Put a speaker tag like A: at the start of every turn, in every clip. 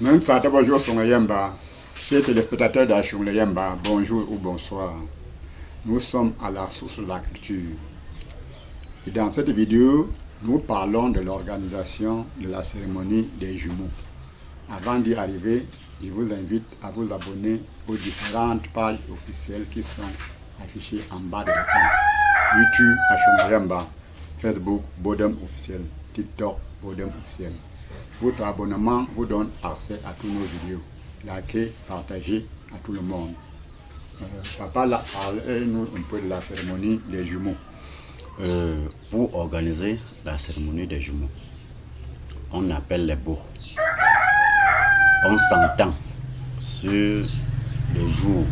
A: Même ça, bonjour Yemba. Chers téléspectateurs d'Achung Yemba, bonjour ou bonsoir. Nous sommes à la source de la culture. Et dans cette vidéo, nous parlons de l'organisation de la cérémonie des jumeaux. Avant d'y arriver, je vous invite à vous abonner aux différentes pages officielles qui sont affichées en bas de l'écran. YouTube, Achung Yemba, Facebook, Bodem officiel, TikTok, Bodem officiel. Votre abonnement vous donne accès à tous nos vidéos. Likez, partagez à tout le monde. Papa, parlez-nous un peu de la cérémonie des jumeaux.
B: Pour organiser la cérémonie des jumeaux, on appelle les beaux. On s'entend sur les jours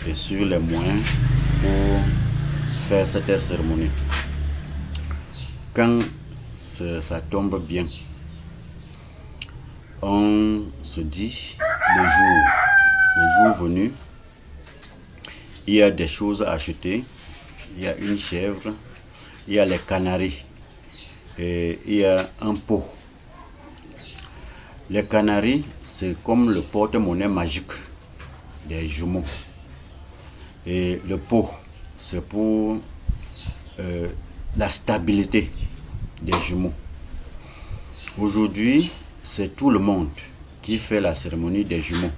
B: et sur les moyens pour faire cette cérémonie. Quand ça tombe bien, on se dit le jour venu, il y a des choses à acheter, il y a une chèvre, il y a les canaris et il y a un pot. Les canaris, c'est comme le porte-monnaie magique des jumeaux. Et le pot, c'est pour la stabilité des jumeaux. Aujourd'hui, c'est tout le monde qui fait la cérémonie des jumeaux,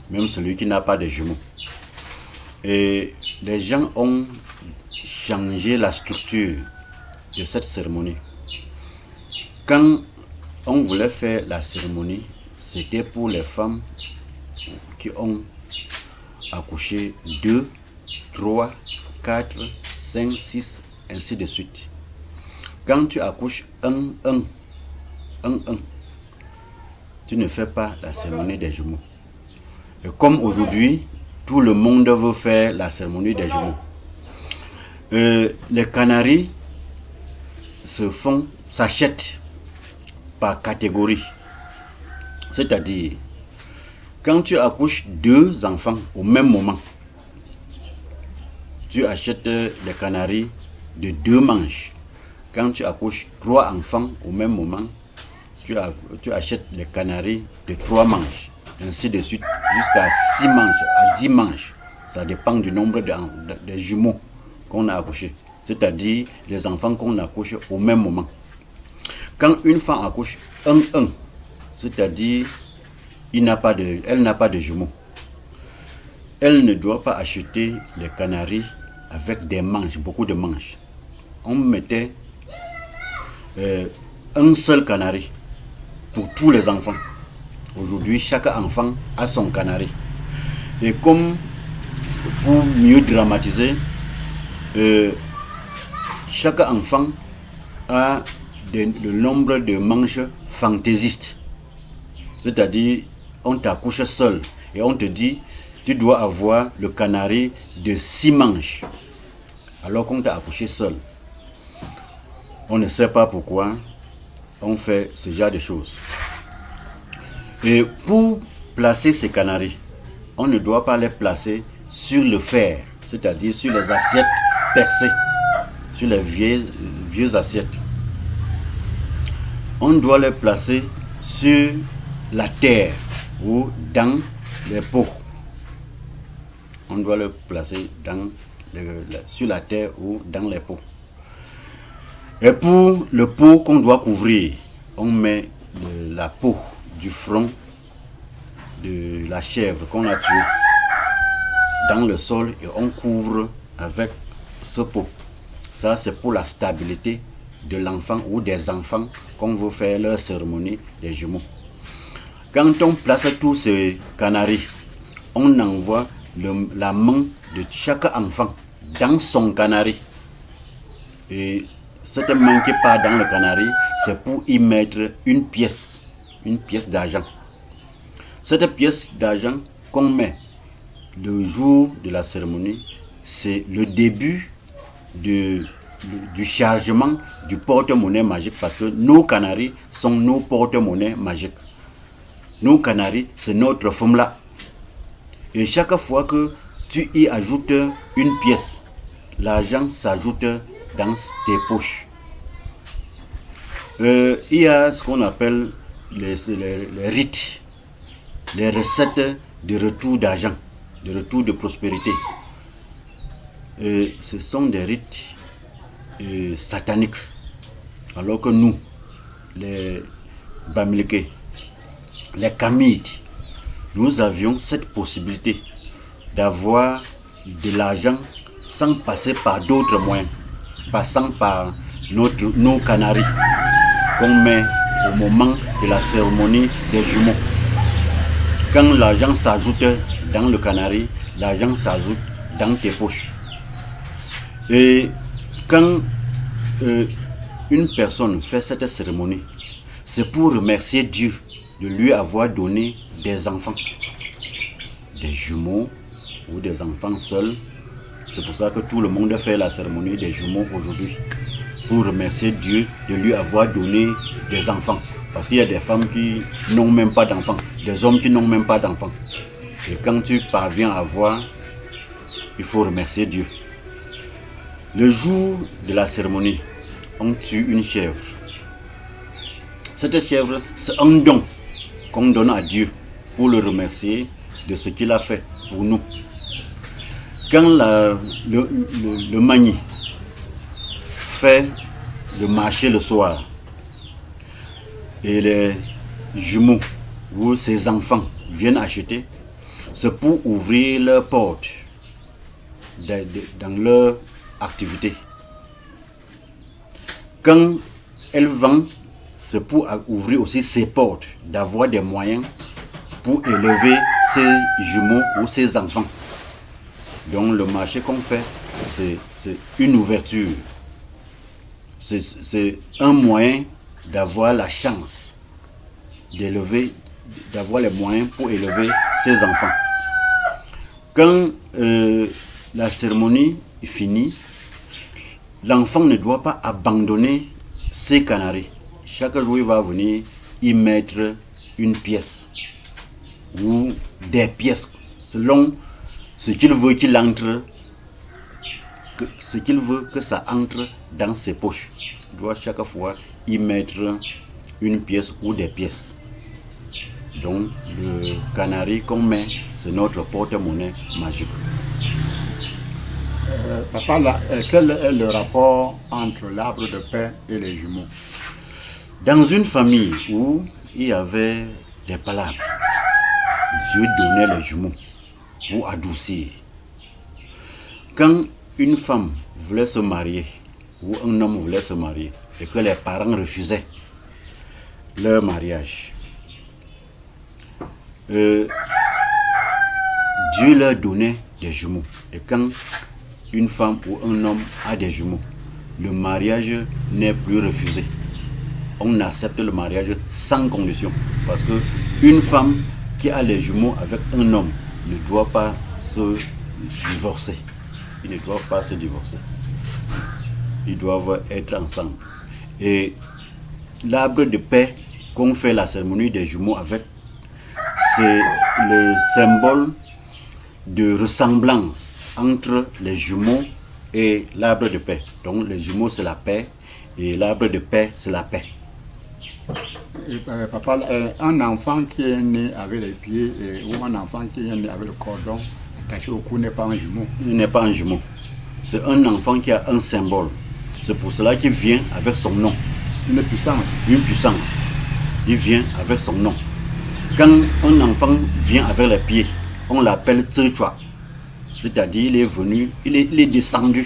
B: même celui qui n'a pas de jumeaux. Et les gens ont changé la structure de cette cérémonie. Quand on voulait faire la cérémonie, c'était pour les femmes qui ont accouché 2, 3, 4, 5, 6, ainsi de suite. Quand tu accouches 1, tu ne fais pas la cérémonie des jumeaux. Et comme aujourd'hui, tout le monde veut faire la cérémonie des jumeaux. Les canaris s'achètent par catégorie. C'est-à-dire, quand tu accouches 2 enfants au même moment, tu achètes les canaris de 2 manches. Quand tu accouches 3 enfants au même moment, tu achètes les canaris de 3 manches, ainsi de suite, jusqu'à 6 manches, à 10 manches. Ça dépend du nombre de jumeaux qu'on a accouchés, c'est-à-dire les enfants qu'on accouche au même moment. Quand une femme accouche 1, c'est-à-dire elle n'a pas de jumeaux, elle ne doit pas acheter les canaris avec des manches, beaucoup de manches. On mettait un seul canari pour tous les enfants. Aujourd'hui, chaque enfant a son canari. Et comme pour mieux dramatiser, chaque enfant a le nombre de manches fantaisistes. C'est-à-dire, on t'accouche seul et on te dit, tu dois avoir le canari de 6 manches, alors qu'on t'a accouché seul. On ne sait pas pourquoi on fait ce genre de choses. Et pour placer ces canaris, on ne doit pas les placer sur le fer, c'est-à-dire sur les assiettes percées, sur les vieux assiettes. On doit les placer sur la terre ou dans les pots. On doit les placer sur la terre ou dans les pots. Et pour le pot qu'on doit couvrir, on met la peau du front de la chèvre qu'on a tuée dans le sol et on couvre avec ce pot. Ça, c'est pour la stabilité de l'enfant ou des enfants qu'on veut faire leur cérémonie des jumeaux. Quand on place tous ces canaris, on envoie la main de chaque enfant dans son canari. Et cette main qui part dans le canari, c'est pour y mettre une pièce d'argent. Cette pièce d'argent qu'on met le jour de la cérémonie, c'est le début du chargement du porte-monnaie magique, parce que nos canaris sont nos porte-monnaie magiques. Nos canaris, c'est notre formula. Et chaque fois que tu y ajoutes une pièce, l'argent s'ajoute dans tes poches. Il y a ce qu'on appelle les rites les recettes de retour d'argent, de retour de prospérité. Et ce sont des rites sataniques. Alors que nous, les Bamileke, les Kamites, nous avions cette possibilité d'avoir de l'argent sans passer par d'autres moyens, passant par nos canaries qu'on met au moment de la cérémonie des jumeaux. Quand l'argent s'ajoute dans le canari, l'argent s'ajoute dans tes poches. Et quand une personne fait cette cérémonie, c'est pour remercier Dieu de lui avoir donné des enfants, des jumeaux ou des enfants seuls. C'est pour ça que tout le monde fait la cérémonie des jumeaux aujourd'hui, pour remercier Dieu de lui avoir donné des enfants. Parce qu'il y a des femmes qui n'ont même pas d'enfants, des hommes qui n'ont même pas d'enfants. Et quand tu parviens à avoir, il faut remercier Dieu. Le jour de la cérémonie, on tue une chèvre. Cette chèvre, c'est un don qu'on donne à Dieu pour le remercier de ce qu'il a fait pour nous. Quand le magni fait le marché le soir et les jumeaux ou ses enfants viennent acheter, c'est pour ouvrir leurs portes dans leur activité. Quand elle vend, c'est pour ouvrir aussi ses portes, d'avoir des moyens pour élever ses jumeaux ou ses enfants. Donc le marché qu'on fait, c'est une ouverture. C'est un moyen d'avoir la chance d'élever, d'avoir les moyens pour élever ses enfants. Quand la cérémonie est finie, l'enfant ne doit pas abandonner ses canaris. Chaque jour, il va venir y mettre une pièce ou des pièces selon ce qu'il veut qu'il entre, ce qu'il veut que ça entre dans ses poches. Il doit chaque fois y mettre une pièce ou des pièces. Donc le canari qu'on met, c'est notre porte-monnaie magique.
A: Papa, là, quel est le rapport entre l'arbre de paix et les jumeaux?
B: Dans une famille où il y avait des palabres, Dieu donnait les jumeaux pour adoucir. Quand une femme voulait se marier ou un homme voulait se marier et que les parents refusaient leur mariage, Dieu leur donnait des jumeaux. Et quand une femme ou un homme a des jumeaux, le mariage n'est plus refusé. On accepte le mariage sans condition. Parce que une femme qui a les jumeaux avec un homme ne doit pas se divorcer. Ils ne doivent pas se divorcer. Ils doivent être ensemble. Et l'arbre de paix qu'on fait la cérémonie des jumeaux avec, c'est le symbole de ressemblance entre les jumeaux et l'arbre de paix. Donc les jumeaux c'est la paix et l'arbre de paix c'est la paix.
A: Et, papa, un enfant qui est né avec les pieds ou un enfant qui est né avec le cordon attaché au cou n'est pas un jumeau.
B: Il n'est pas un jumeau. C'est un enfant qui a un symbole. C'est pour cela qu'il vient avec son nom.
A: Une puissance.
B: Une puissance. Il vient avec son nom. Quand un enfant vient avec les pieds, on l'appelle Tsuchwa. C'est-à-dire il est venu, il est descendu.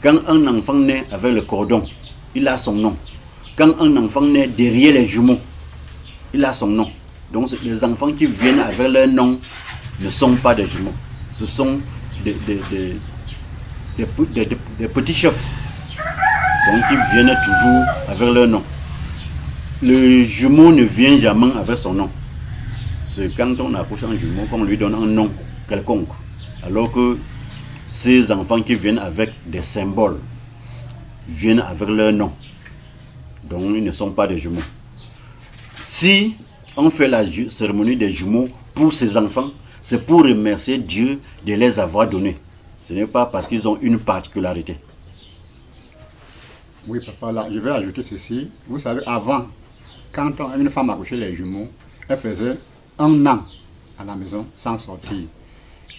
B: Quand un enfant naît avec le cordon, il a son nom. Quand un enfant naît derrière les jumeaux, il a son nom. Donc les enfants qui viennent avec leur nom ne sont pas des jumeaux. Ce sont des petits chefs. Donc ils viennent toujours avec leur nom. Le jumeau ne vient jamais avec son nom. C'est quand on accouche un jumeau qu'on lui donne un nom quelconque. Alors que ces enfants qui viennent avec des symboles viennent avec leur nom. Donc ils ne sont pas des jumeaux. Si on fait la cérémonie des jumeaux pour ces enfants, c'est pour remercier Dieu de les avoir donnés. Ce n'est pas parce qu'ils ont une particularité.
A: Oui, papa, là, je vais ajouter ceci. Vous savez, avant, quand une femme accouchait les jumeaux, elle faisait 1 an à la maison sans sortir.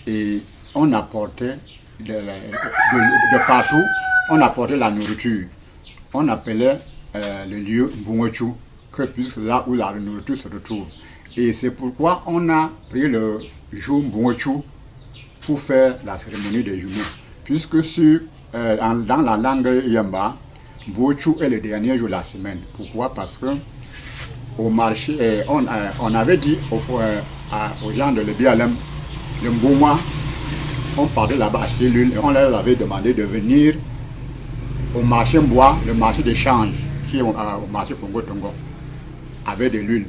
A: Et on apportait de partout, on apportait la nourriture. On appelait le lieu Mbungochu, puisque là où la nourriture se retrouve. Et c'est pourquoi on a pris le jour Mbungochu pour faire la cérémonie des jumeaux. Puisque dans la langue Yamba, Mbungochu est le dernier jour de la semaine. Pourquoi? Parce que au marché, on avait dit aux gens de Lebialem, le Mbouma, on partait là-bas acheter l'huile et on leur avait demandé de venir au marché Mbois, le marché d'échange qui est au marché Fongo Tongo, avec de l'huile.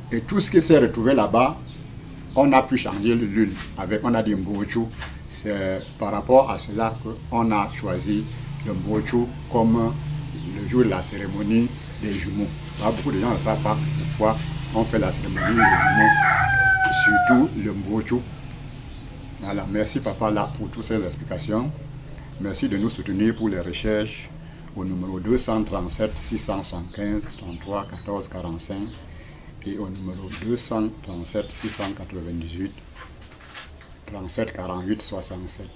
A: Et tout ce qui s'est retrouvé là-bas, on a pu changer l'huile avec, on a dit Mbouchu. C'est par rapport à cela qu'on a choisi le Mbouchu comme le jour de la cérémonie des jumeaux. Là, beaucoup de gens ne savent pas pourquoi on fait la cérémonie des jumeaux, surtout le Mbouchu. Voilà, merci papa là pour toutes ces explications. Merci de nous soutenir pour les recherches au numéro 237 675 33 14 45 et au numéro 237 698 37 48 67.